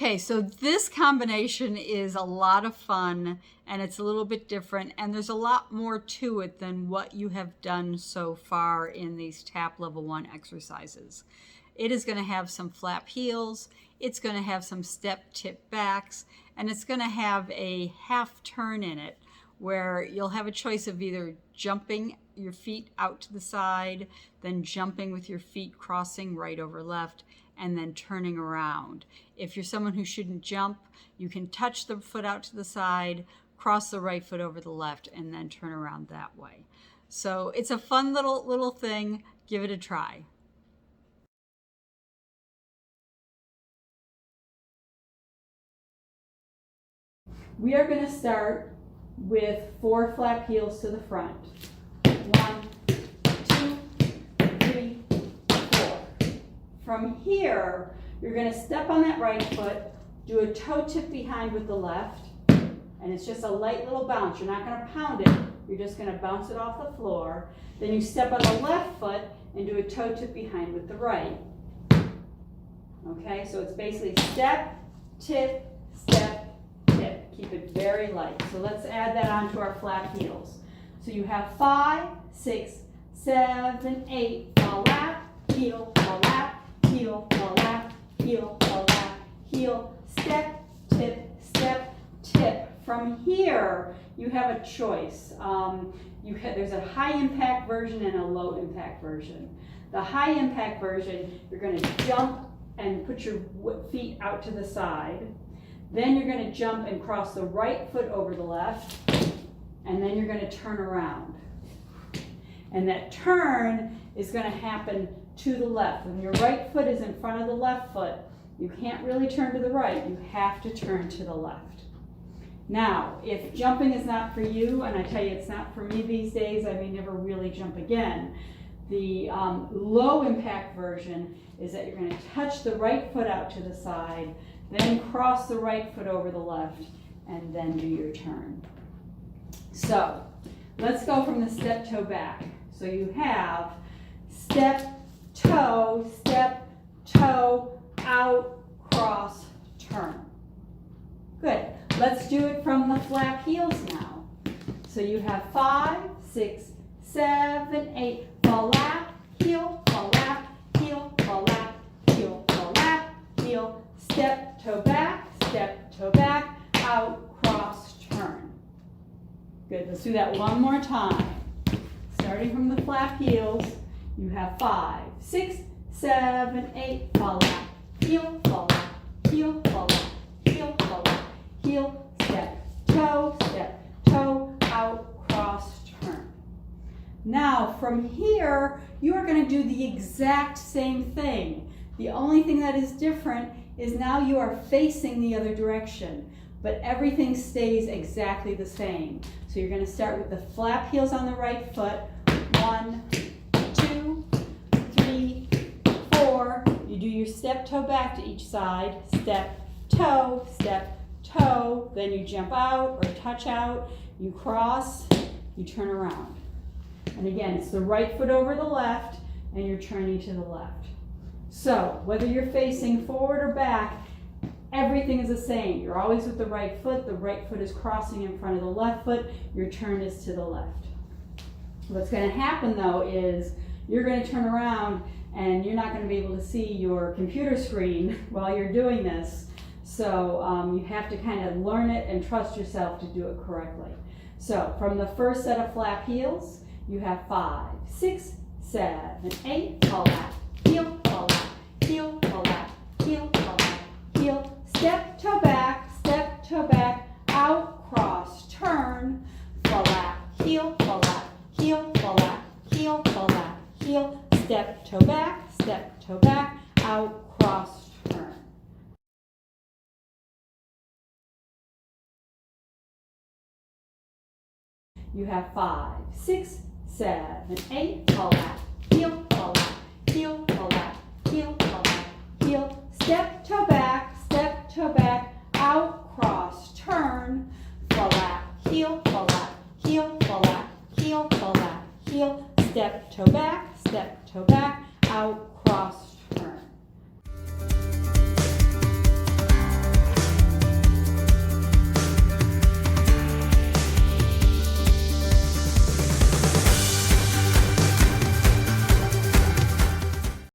Okay, so this combination is a lot of fun and it's a little bit different, and there's a lot more to it than what you have done so far in these TAP Level 1 exercises. It is going to have some flap heels, it's going to have some step tip backs, and it's going to have a half turn in it where you'll have a choice of either jumping your feet out to the side, then jumping with your feet crossing right over left, and then turning around. If you're someone who shouldn't jump, you can touch the foot out to the side, cross the right foot over the left, and then turn around that way. So it's a fun little thing. Give it a try. We are going to start with 4 flap heels to the front. 1, 2, 3, 4. From here, you're going to step on that right foot, do a toe tip behind with the left, and it's just a light little bounce. You're not going to pound it, you're just going to bounce it off the floor. Then you step on the left foot and do a toe tip behind with the right. Okay, so it's basically step, tip, step, tip. Keep it very light. So let's add that onto our flap heels. So you have 5, 6, 7, 8, fall lap, heel, fall lap, heel, fall lap, heel, fall lap, heel, step, tip, step, tip. From here, you have a choice. There's a high impact version and a low impact version. The high impact version, you're going to jump and put your feet out to the side. Then you're going to jump and cross the right foot over the left, and then you're going to turn around. And that turn is going to happen to the left. When your right foot is in front of the left foot, you can't really turn to the right. You have to turn to the left. Now, if jumping is not for you, and I tell you it's not for me these days, I may never really jump again, the low impact version is that you're going to touch the right foot out to the side, then cross the right foot over the left, and then do your turn. So let's go from the step toe back. So you have step, toe, out, cross, turn. Good. Let's do it from the flap heels now. So you have 5, 6, 7, 8, fall lap, heel, fall lap, heel, fall lap, heel, fall lap, heel, step, toe back, out, cross, turn. Good, let's do that one more time. Starting from the flap heels, you have 5, 6, 7, 8, fall lap, heel, fall lap, heel, fall lap, heel, fall lap, heel, step, toe, out, cross, turn. Now from here, you are going to do the exact same thing. The only thing that is different is now you are facing the other direction, but everything stays exactly the same. So you're going to start with the flap heels on the right foot. 1, 2, 3, 4. You do your step toe back to each side. Step, toe, then you jump out or touch out, you cross, you turn around. And again, it's the right foot over the left, and you're turning to the left. So whether you're facing forward or back, everything is the same. You're always with the right foot is crossing in front of the left foot, your turn is to the left. What's going to happen though is you're going to turn around and you're not going to be able to see your computer screen while you're doing this. So you have to kind of learn it and trust yourself to do it correctly. So from the first set of flap heels, you have 5, 6, 7, 8, fall lap, heel, fall lap, heel, fall lap, heel, fall lap, heel, step, toe back, out, cross, turn, fall lap, heel, fall lap, heel, fall lap, heel, fall lap, heel, step, toe back, out, cross, turn. You have 5, 6, 7, 8, fall lap, heel, fall lap, heel, fall lap, heel, fall lap, heel, step, toe back, out, cross, turn, fall lap, heel, fall lap, heel, fall lap, heel, fall lap, heel, step, toe back, out, cross,